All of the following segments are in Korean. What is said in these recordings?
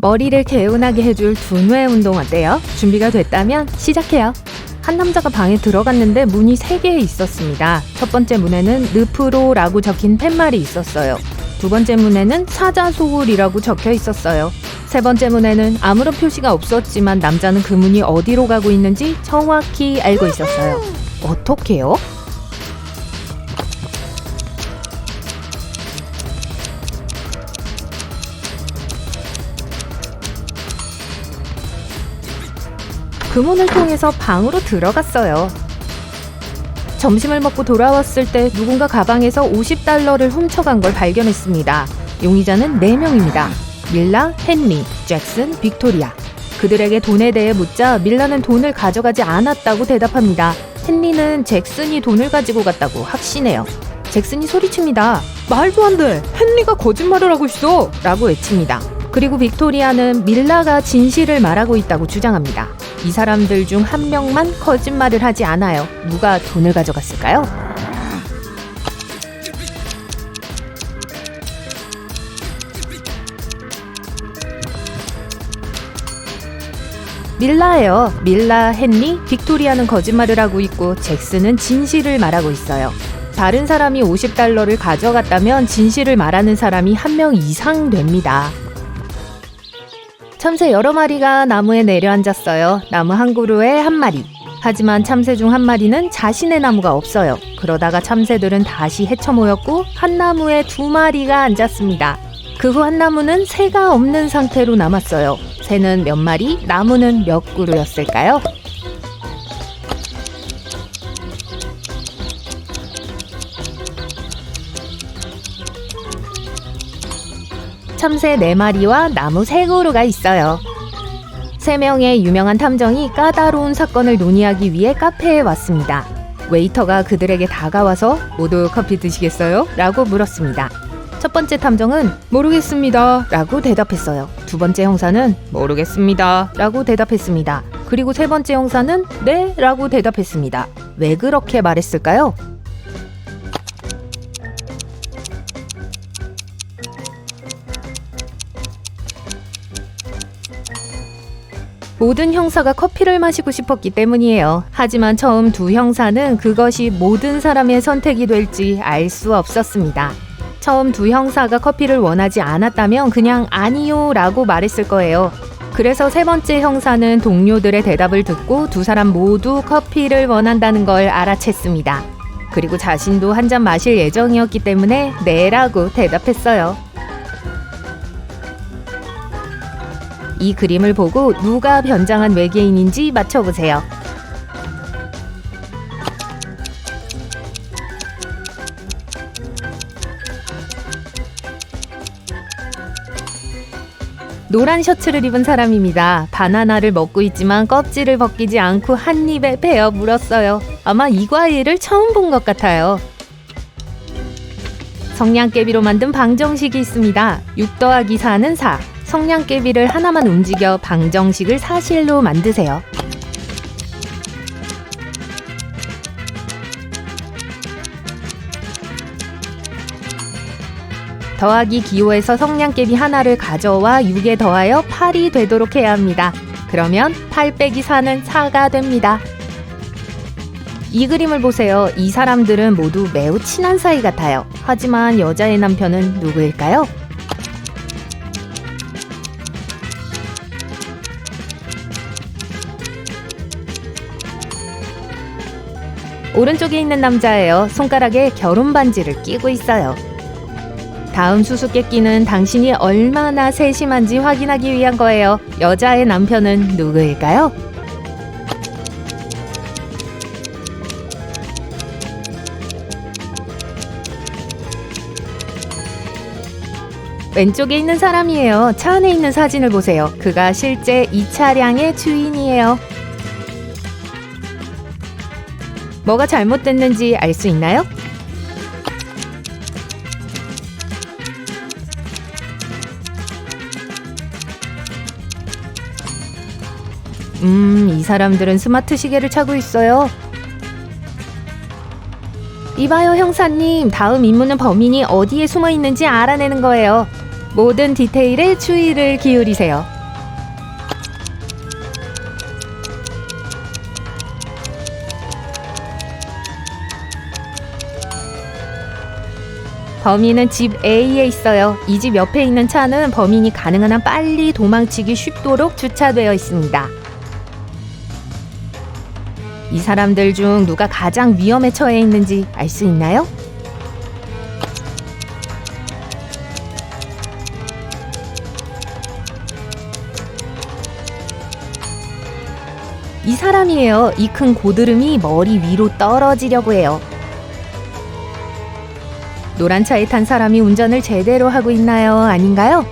머리를 개운하게 해줄 두뇌 운동 어때요? 준비가 됐다면 시작해요. 한 남자가 방에 들어갔는데 문이 3개 있었습니다. 첫 번째 문에는 늪으로라고 적힌 팻말이 있었어요. 두 번째 문에는 사자소울이라고 적혀 있었어요. 세 번째 문에는 아무런 표시가 없었지만 남자는 그 문이 어디로 가고 있는지 정확히 알고 있었어요. 어떻게요? 그 문을 통해서 방으로 들어갔어요. 점심을 먹고 돌아왔을 때 누군가 가방에서 $50를 훔쳐간 걸 발견했습니다. 용의자는 4명입니다. 밀라, 헨리, 잭슨, 빅토리아. 그들에게 돈에 대해 묻자 밀라는 돈을 가져가지 않았다고 대답합니다. 헨리는 잭슨이 돈을 가지고 갔다고 확신해요. 잭슨이 소리칩니다. 말도 안 돼! 헨리가 거짓말을 하고 있어! 라고 외칩니다. 그리고 빅토리아는 밀라가 진실을 말하고 있다고 주장합니다. 이 사람들 중 한 명만 거짓말을 하지 않아요. 누가 돈을 가져갔을까요? 밀라예요. 밀라, 헨리, 빅토리아는 거짓말을 하고 있고 잭슨은 진실을 말하고 있어요. 다른 사람이 $50를 가져갔다면 진실을 말하는 사람이 1명 이상 됩니다. 참새 여러 마리가 나무에 내려앉았어요. 나무 한 그루에 한 마리. 하지만 참새 중 한 마리는 자신의 나무가 없어요. 그러다가 참새들은 다시 헤쳐 모였고 한 나무에 2마리가 앉았습니다. 그 후 한 나무는 새가 없는 상태로 남았어요. 새는 몇 마리, 나무는 몇 그루였을까요? 참새 4마리와 나무 3그루가 있어요. 3명의 유명한 탐정이 까다로운 사건을 논의하기 위해 카페에 왔습니다. 웨이터가 그들에게 다가와서 모두 커피 드시겠어요? 라고 물었습니다. 첫 번째 탐정은 모르겠습니다 라고 대답했어요. 두 번째 형사는 모르겠습니다 라고 대답했습니다. 그리고 세 번째 형사는 네 라고 대답했습니다. 왜 그렇게 말했을까요? 모든 형사가 커피를 마시고 싶었기 때문이에요. 하지만 처음 두 형사는 그것이 모든 사람의 선택이 될지 알 수 없었습니다. 처음 두 형사가 커피를 원하지 않았다면 그냥 아니요 라고 말했을 거예요. 그래서 세 번째 형사는 동료들의 대답을 듣고 두 사람 모두 커피를 원한다는 걸 알아챘습니다. 그리고 자신도 한 잔 마실 예정이었기 때문에 네 라고 대답했어요. 이 그림을 보고 누가 변장한 외계인인지 맞춰보세요. 노란 셔츠를 입은 사람입니다. 바나나를 먹고 있지만 껍질을 벗기지 않고 한 입에 베어 물었어요. 아마 이 과일을 처음 본 것 같아요. 성냥개비로 만든 방정식이 있습니다. 6 더하기 4는 4. 성냥개비를 하나만 움직여 방정식을 사실로 만드세요. 더하기 기호에서 성냥개비 하나를 가져와 6에 더하여 8이 되도록 해야 합니다. 그러면 8 빼기 4는 4가 됩니다. 이 그림을 보세요. 이 사람들은 모두 매우 친한 사이 같아요. 하지만 여자의 남편은 누구일까요? 오른쪽에 있는 남자예요. 손가락에 결혼 반지를 끼고 있어요. 다음 수수께끼는 당신이 얼마나 세심한지 확인하기 위한 거예요. 여자의 남편은 누구일까요? 왼쪽에 있는 사람이에요. 차 안에 있는 사진을 보세요. 그가 실제 이 차량의 주인이에요. 뭐가 잘못됐는지 알 수 있나요? 이 사람들은 스마트 시계를 차고 있어요. 이봐요 형사님, 다음 임무는 범인이 어디에 숨어 있는지 알아내는 거예요. 모든 디테일에 주의를 기울이세요. 범인은 집 A에 있어요. 이 집 옆에 있는 차는 범인이 가능한 한 빨리 도망치기 쉽도록 주차되어 있습니다. 이 사람들 중 누가 가장 위험에 처해 있는지 알 수 있나요? 이 사람이에요. 이 큰 고드름이 머리 위로 떨어지려고 해요. 노란 차에 탄 사람이 운전을 제대로 하고 있나요? 아닌가요?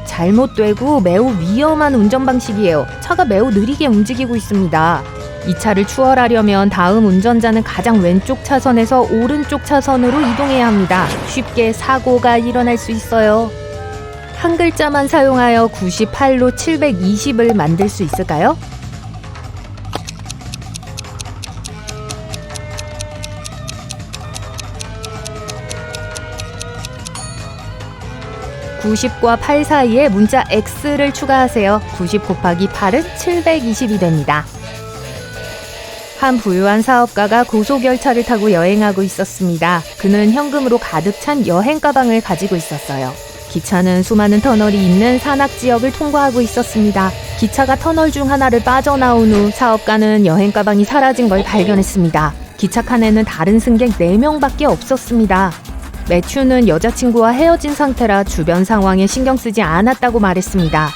잘못되고 매우 위험한 운전 방식이에요. 차가 매우 느리게 움직이고 있습니다. 이 차를 추월하려면 다음 운전자는 가장 왼쪽 차선에서 오른쪽 차선으로 이동해야 합니다. 쉽게 사고가 일어날 수 있어요. 한 글자만 사용하여 98로 720을 만들 수 있을까요? (90과 8) 사이에 문자 X를 추가하세요. 90 곱하기 8은 720이 됩니다. 한 부유한 사업가가 고속열차를 타고 여행하고 있었습니다. 그는 현금으로 가득 찬 여행 가방을 가지고 있었어요. 기차는 수많은 터널이 있는 산악지역을 통과하고 있었습니다. 기차가 터널 중 하나를 빠져나온 후 사업가는 여행 가방이 사라진 걸 발견했습니다. 기차 칸에는 다른 승객 4명밖에 없었습니다. 매튜는 여자친구와 헤어진 상태라 주변 상황에 신경 쓰지 않았다고 말했습니다.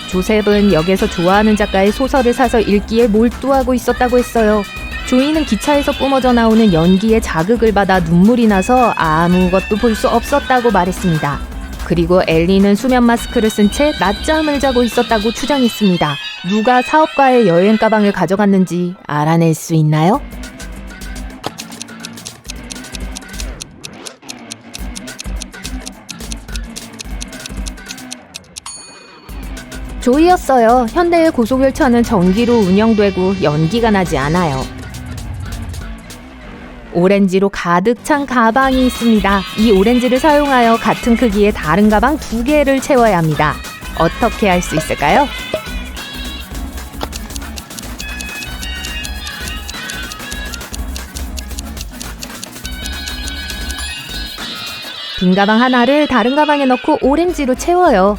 조셉은 역에서 좋아하는 작가의 소설을 사서 읽기에 몰두하고 있었다고 했어요. 조이는 기차에서 뿜어져 나오는 연기에 자극을 받아 눈물이 나서 아무것도 볼 수 없었다고 말했습니다. 그리고 엘리는 수면 마스크를 쓴 채 낮잠을 자고 있었다고 주장했습니다. 누가 사업가의 여행 가방을 가져갔는지 알아낼 수 있나요? 조이였어요. 현대의 고속열차는 전기로 운영되고 연기가 나지 않아요. 오렌지로 가득 찬 가방이 있습니다. 이 오렌지를 사용하여 같은 크기의 다른 가방 2개를 채워야 합니다. 어떻게 할 수 있을까요? 빈 가방 하나를 다른 가방에 넣고 오렌지로 채워요.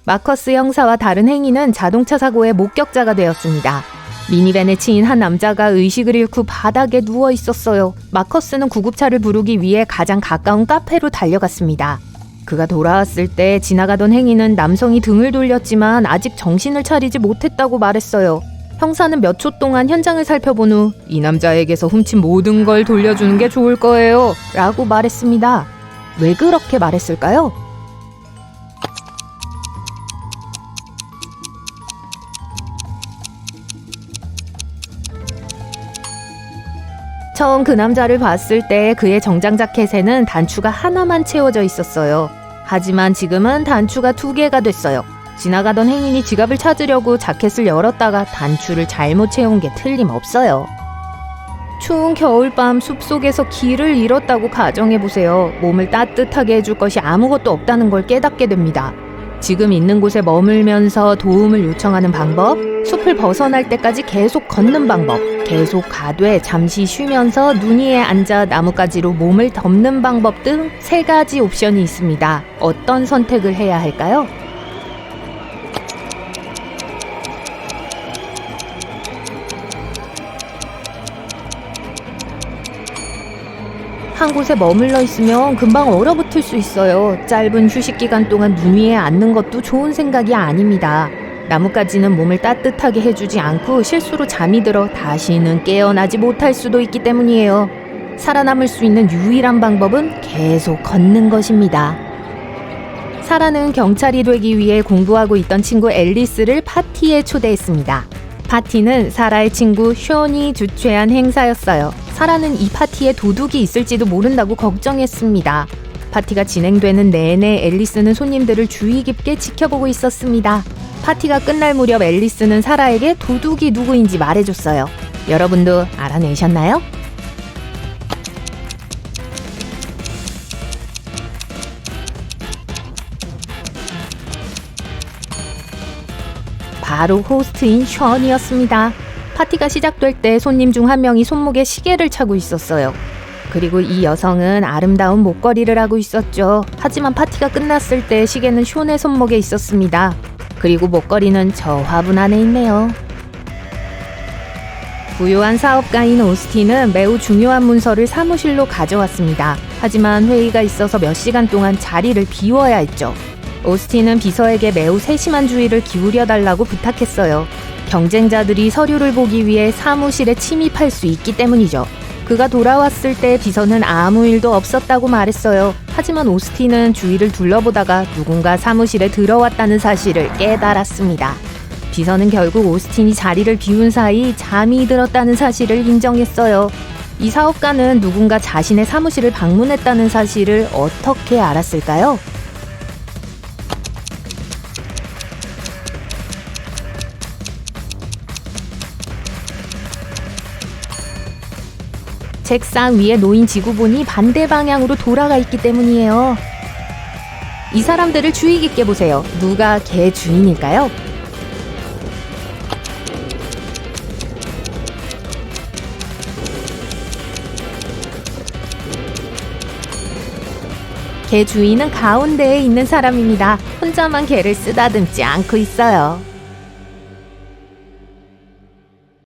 마커스 형사와 다른 행위는 자동차 사고의 목격자가 되었습니다. 미니밴에 치인 한 남자가 의식을 잃고 바닥에 누워 있었어요. 마커스는 구급차를 부르기 위해 가장 가까운 카페로 달려갔습니다. 그가 돌아왔을 때 지나가던 행인은 남성이 등을 돌렸지만 아직 정신을 차리지 못했다고 말했어요. 형사는 몇 초 동안 현장을 살펴본 후 이 남자에게서 훔친 모든 걸 돌려주는 게 좋을 거예요 라고 말했습니다. 왜 그렇게 말했을까요? 처음 그 남자를 봤을 때 그의 정장 자켓에는 단추가 하나만 채워져 있었어요. 하지만 지금은 단추가 2개가 됐어요. 지나가던 행인이 지갑을 찾으려고 자켓을 열었다가 단추를 잘못 채운 게 틀림없어요. 추운 겨울밤 숲속에서 길을 잃었다고 가정해보세요. 몸을 따뜻하게 해줄 것이 아무것도 없다는 걸 깨닫게 됩니다. 지금 있는 곳에 머물면서 도움을 요청하는 방법, 숲을 벗어날 때까지 계속 걷는 방법, 계속 가되 잠시 쉬면서 눈 위에 앉아 나뭇가지로 몸을 덮는 방법 등 3가지 옵션이 있습니다. 어떤 선택을 해야 할까요? 한 곳에 머물러 있으면 금방 얼어붙을 수 있어요. 짧은 휴식 기간 동안 눈 위에 앉는 것도 좋은 생각이 아닙니다. 나뭇가지는 몸을 따뜻하게 해주지 않고 실수로 잠이 들어 다시는 깨어나지 못할 수도 있기 때문이에요. 살아남을 수 있는 유일한 방법은 계속 걷는 것입니다. 사라는 경찰이 되기 위해 공부하고 있던 친구 앨리스를 파티에 초대했습니다. 파티는 사라의 친구 션이 주최한 행사였어요. 사라는 이 파티에 도둑이 있을지도 모른다고 걱정했습니다. 파티가 진행되는 내내 앨리스는 손님들을 주의 깊게 지켜보고 있었습니다. 파티가 끝날 무렵 앨리스는 사라에게 도둑이 누구인지 말해줬어요. 여러분도 알아내셨나요? 바로 호스트인 션이었습니다. 파티가 시작될 때 손님 중 한 명이 손목에 시계를 차고 있었어요. 그리고 이 여성은 아름다운 목걸이를 하고 있었죠. 하지만 파티가 끝났을 때 시계는 션의 손목에 있었습니다. 그리고 목걸이는 저 화분 안에 있네요. 부유한 사업가인 오스틴은 매우 중요한 문서를 사무실로 가져왔습니다. 하지만 회의가 있어서 몇 시간 동안 자리를 비워야 했죠. 오스틴은 비서에게 매우 세심한 주의를 기울여 달라고 부탁했어요. 경쟁자들이 서류를 보기 위해 사무실에 침입할 수 있기 때문이죠. 그가 돌아왔을 때 비서는 아무 일도 없었다고 말했어요. 하지만 오스틴은 주위를 둘러보다가 누군가 사무실에 들어왔다는 사실을 깨달았습니다. 비서는 결국 오스틴이 자리를 비운 사이 잠이 들었다는 사실을 인정했어요. 이 사업가는 누군가 자신의 사무실을 방문했다는 사실을 어떻게 알았을까요? 책상 위에 놓인 지구본이 반대 방향으로 돌아가 있기 때문이에요. 이 사람들을 주의 깊게 보세요. 누가 개 주인일까요? 개 주인은 가운데에 있는 사람입니다. 혼자만 개를 쓰다듬지 않고 있어요.